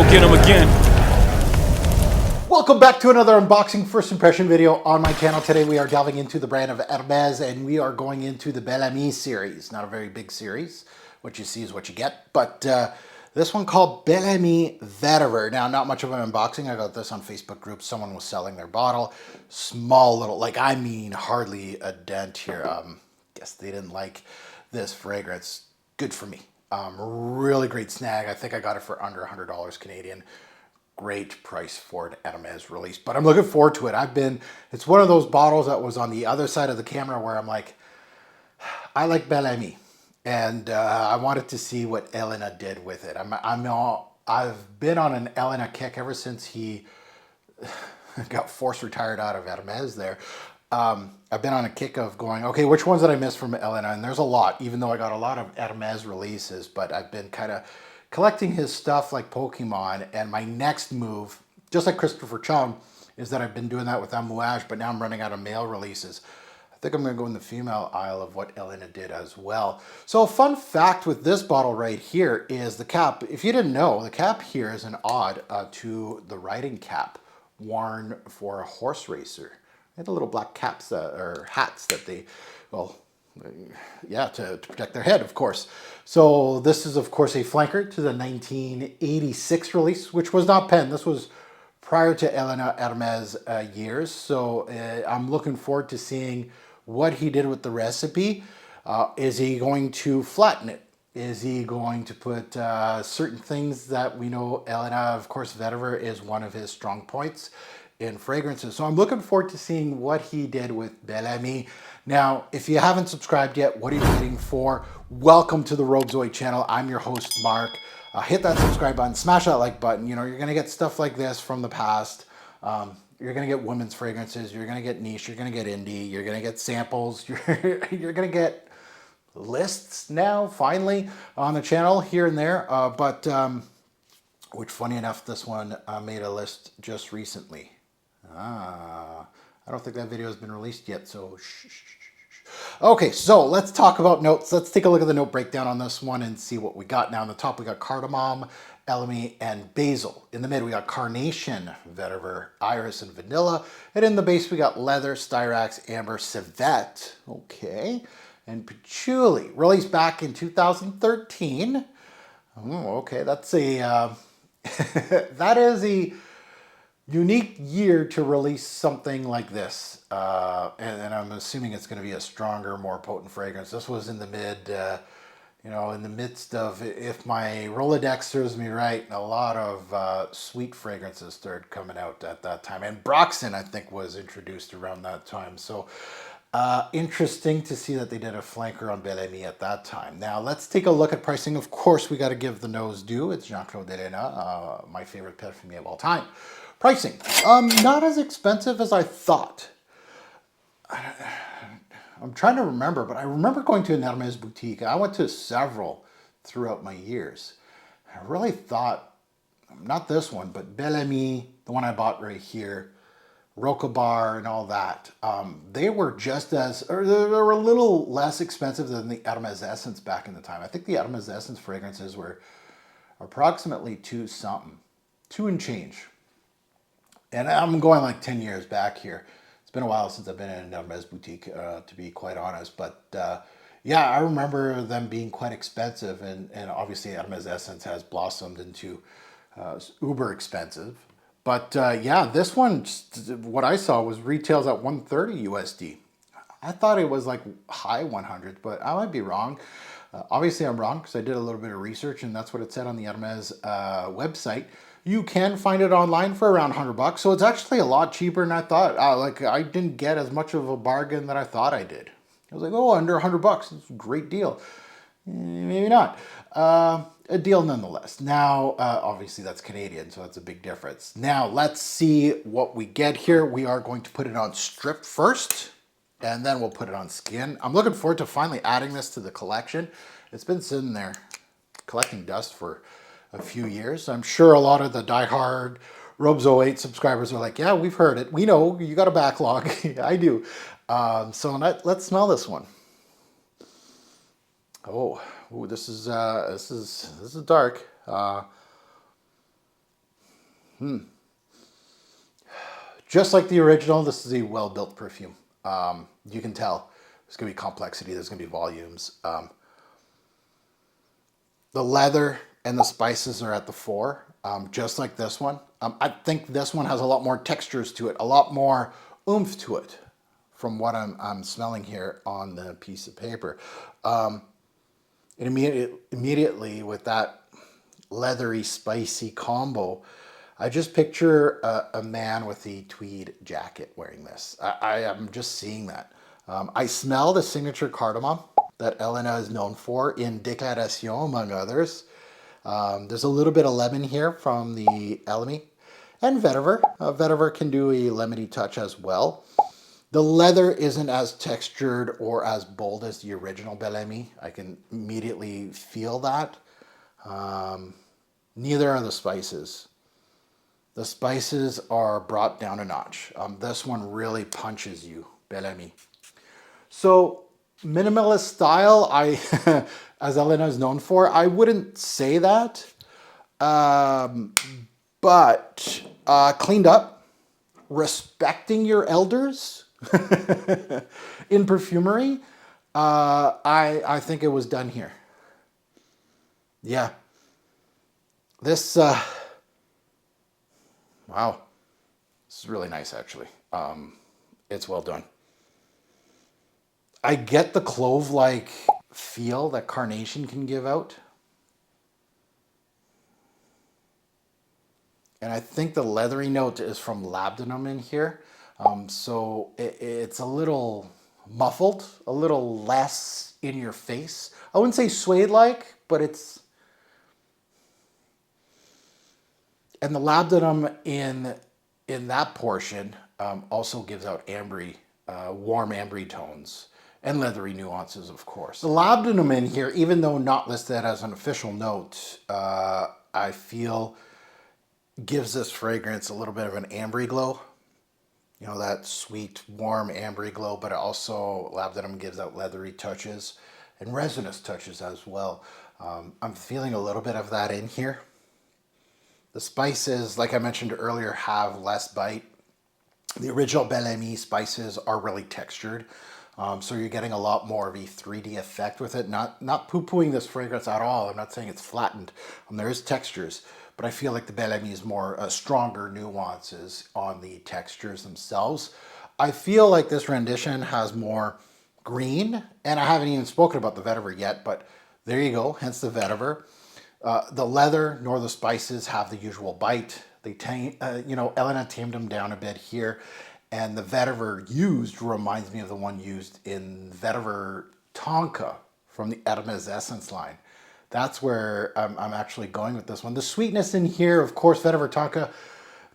go get them again. Welcome back to another unboxing first impression video on my channel. Today we are delving into the brand of Hermès and we are going into the Bel Ami series. Not a very big series. What you see is what you get. But this one called Bel Ami Vétiver. Now, not much of an unboxing. I got this on Facebook group. Someone was selling their bottle. Small little, like I mean hardly a dent here. Guess they didn't like this fragrance. Good for me. Really great snag. I think I got it for under $100 Canadian. Great price for an Hermès release, but I'm looking forward to it. It's one of those bottles that was on the other side of the camera where I'm like, I like Bel Ami, and I wanted to see what Elena did with it. I've been on an Elena kick ever since he got forced retired out of Hermès there. I've been on a kick of going, okay, which ones did I miss from Elena? And there's a lot, even though I got a lot of Hermès releases, but I've been kind of collecting his stuff like Pokemon, and my next move, just like Christopher Chung, is that I've been doing that with Amouage, but now I'm running out of male releases. I think I'm going to go in the female aisle of what Elena did as well. So a fun fact with this bottle right here is the cap. If you didn't know, the cap here is an ode to the riding cap worn for a horse racer. They had the little black caps or hats that they, well, yeah, to protect their head, of course. So this is, of course, a flanker to the 1986 release, which was not pen. This was prior to Elena Hermès years. So I'm looking forward to seeing what he did with the recipe. Is he going to flatten it? Is he going to put certain things that we know Elena, of course, Vétiver is one of his strong points in fragrances. So I'm looking forward to seeing what he did with Bel Ami. Now, if you haven't subscribed yet, what are you waiting for? Welcome to the Roguezoid channel. I'm your host, Mark. Hit that subscribe button, smash that like button. You know, you're gonna get stuff like this from the past. You're gonna get women's fragrances, you're gonna get niche, you're gonna get indie, you're gonna get samples, you're gonna get lists now, finally, on the channel here and there. Which funny enough, this one made a list just recently. I don't think that video has been released yet, so shh. Okay, so let's talk about notes. Let's take a look at the note breakdown on this one and see what we got. Now, on the top, we got cardamom, elemi, and basil. In the mid, we got carnation, vetiver, iris, and vanilla. And in the base, we got leather, styrax, amber, civet. Okay. And patchouli, released back in 2013. Oh, okay, that's a... that is a unique year to release something like this, and I'm assuming it's going to be a stronger, more potent fragrance. This was in the in the midst of, if my Rolodex serves me right, a lot of sweet fragrances started coming out at that time, and Broxton, I think, was introduced around that time. So interesting to see that they did a flanker on Bel Ami at that time. Now let's take a look at pricing. Of course, we got to give the nose due. It's Jean-Claude Elena, my favorite perfumier of all time. Pricing, not as expensive as I thought. I'm trying to remember, but I remember going to an Hermès boutique. I went to several throughout my years. I really thought, not this one, but Bel Ami, the one I bought right here, Rocabar and all that, they were just as, or they were a little less expensive than the Hermès Essence back in the time. I think the Hermès Essence fragrances were approximately $2 and change. And I'm going like 10 years back here. It's been a while since I've been in an Hermès boutique, to be quite honest. But yeah, I remember them being quite expensive. And obviously Hermès Essence has blossomed into uber expensive. But yeah, this one, what I saw was retails at $130 USD. I thought it was like high 100s, but I might be wrong. Obviously I'm wrong because I did a little bit of research and that's what it said on the Hermès website. You can find it online for around $100, so it's actually a lot cheaper than I thought. Like I didn't get as much of a bargain that I thought I did. I was like, oh, under $100, it's a great deal. Maybe not. A deal nonetheless. Now, obviously that's Canadian, so that's a big difference. Now, let's see what we get here. We are going to put it on strip first, and then we'll put it on skin. I'm looking forward to finally adding this to the collection. It's been sitting there collecting dust for a few years. I'm sure a lot of the diehard Roguezoid subscribers are like, yeah, we've heard it. We know you got a backlog. I do. So let's smell this one. Oh, ooh, this is dark. Just like the original, this is a well-built perfume. You can tell there's going to be complexity, there's going to be volumes. The leather and the spices are at the fore, just like this one. I think this one has a lot more textures to it, a lot more oomph to it from what I'm smelling here on the piece of paper. And immediately with that leathery, spicy combo, I just picture a man with a tweed jacket wearing this. I am just seeing that. I smell the signature cardamom that Elena is known for in Déclaration, among others. There's a little bit of lemon here from the Bel Ami and Vétiver. Vétiver can do a lemony touch as well. The leather isn't as textured or as bold as the original Bel Ami. I can immediately feel that. Neither are the spices. The spices are brought down a notch. This one really punches you, Bel Ami. So minimalist style, as Elena is known for, I wouldn't say that. But cleaned up, respecting your elders in perfumery, I think it was done here. Yeah. This, wow. This is really nice, actually. It's well done. I get the clove-like feel that carnation can give out. And I think the leathery note is from labdanum in here. So it's a little muffled, a little less in your face. I wouldn't say suede-like, but it's... And the labdanum in that portion also gives out ambery, warm ambery tones. And leathery nuances, of course. The labdanum in here, even though not listed as an official note, I feel gives this fragrance a little bit of an ambery glow. You know, that sweet, warm ambery glow, but also labdanum gives out leathery touches and resinous touches as well. I'm feeling a little bit of that in here. The spices, like I mentioned earlier, have less bite. The original Bel Ami spices are really textured. So you're getting a lot more of a 3D effect with it. Not poo-pooing this fragrance at all. I'm not saying it's flattened. There is textures, but I feel like the Bel Ami is more stronger nuances on the textures themselves. I feel like this rendition has more green, and I haven't even spoken about the Vétiver yet, but there you go, hence the Vétiver. The leather nor the spices have the usual bite. They Elena tamed them down a bit here. And the Vétiver used reminds me of the one used in Vétiver Tonka from the Hermès Essence line. That's where I'm actually going with this one. The sweetness in here, of course, Vétiver Tonka,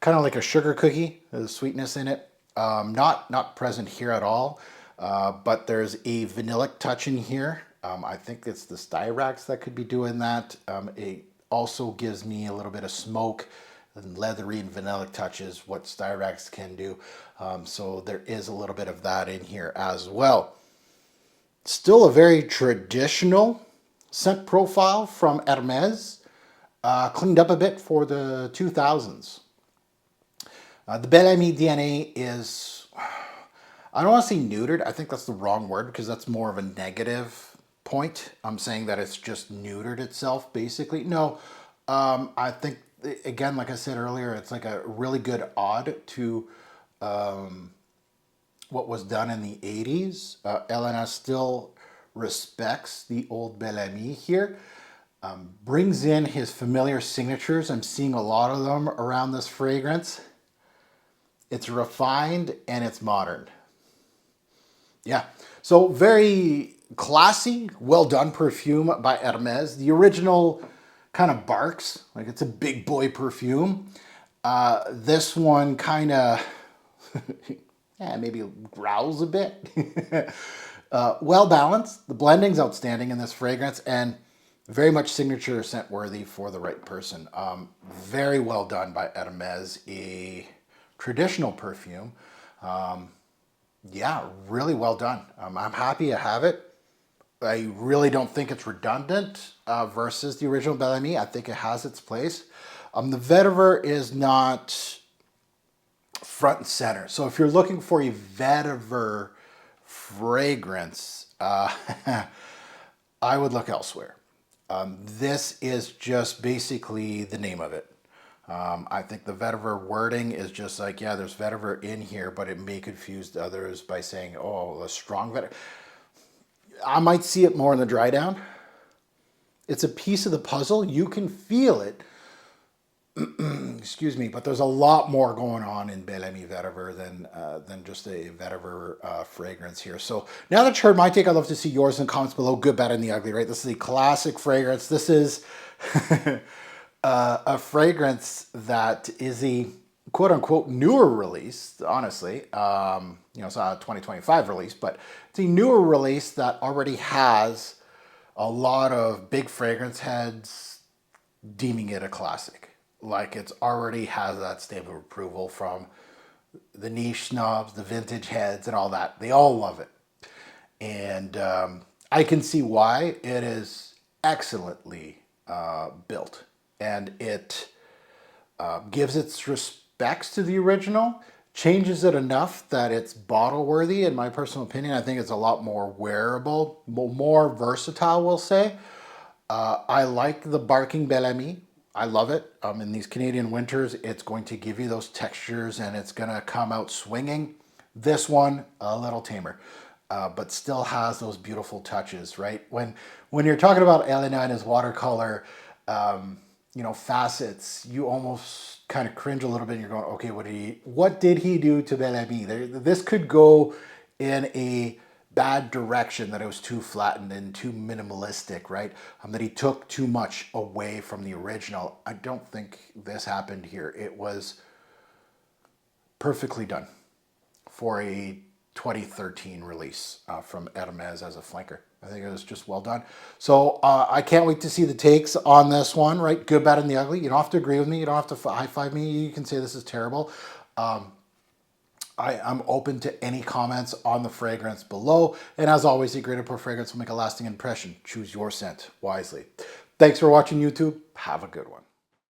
kind of like a sugar cookie. There's sweetness in it. Not present here at all. But there's a vanillic touch in here. I think it's the styrax that could be doing that. It also gives me a little bit of smoke and leathery and vanillic touches, what styrax can do. So there is a little bit of that in here as well. Still a very traditional scent profile from Hermès, cleaned up a bit for the 2000s. The Bel Ami DNA is, I don't want to say neutered. I think that's the wrong word because that's more of a negative point. I'm saying that it's just neutered itself, basically. No, I think, again, like I said earlier, it's like a really good ode to what was done in the 80s. Elena still respects the old Bel Ami here. Brings in his familiar signatures. I'm seeing a lot of them around this fragrance. It's refined and it's modern. Yeah, so very classy, well done perfume by Hermès. The original kind of barks, like it's a big boy perfume. This one kind of, yeah, maybe growls a bit. Well balanced. The blending's outstanding in this fragrance and very much signature scent worthy for the right person. Very well done by Hermès, a traditional perfume. Yeah, really well done. I'm happy I have it. I really don't think it's redundant versus the original Bel Ami. I think it has its place. The vetiver is not front and center. So if you're looking for a vetiver fragrance, I would look elsewhere. This is just basically the name of it. I think the vetiver wording is just like, yeah, there's vetiver in here, but it may confuse others by saying, oh, a strong vetiver. I might see it more in the dry down. It's a piece of the puzzle. You can feel it. Excuse me, but there's a lot more going on in Bel Ami vetiver than just a vetiver fragrance here. So now that you heard my take, I'd love to see yours in the comments below. Good, bad, and the ugly, right? This is a classic fragrance. This is a fragrance that is a quote-unquote newer release, honestly. It's not a 2025 release, but it's a newer release that already has a lot of big fragrance heads deeming it a classic. Like, it's already has that stamp of approval from the niche snobs, the vintage heads, and all that. They all love it. And I can see why. It is excellently built. And it gives its respects to the original, changes it enough that it's bottle worthy. In my personal opinion, I think it's a lot more wearable, more versatile, we'll say. I like the barking Bel Ami. I love it. In these Canadian winters, it's going to give you those textures and it's going to come out swinging. This one, a little tamer, but still has those beautiful touches, right? When you're talking about Elena and his watercolor, facets, you almost kind of cringe a little bit and you're going, okay, what did he do to Bel Ami? This could go in a bad direction, that it was too flattened and too minimalistic, right? That he took too much away from the original. I don't think this happened here. It was perfectly done for a 2013 release from Hermès as a flanker. I think it was just well done. So I can't wait to see the takes on this one, right? Good, bad, and the ugly. You don't have to agree with me. You don't have to high-five me. You can say this is terrible. I'm open to any comments on the fragrance below. And as always, a great and poor fragrance will make a lasting impression. Choose your scent wisely. Thanks for watching, YouTube. Have a good one.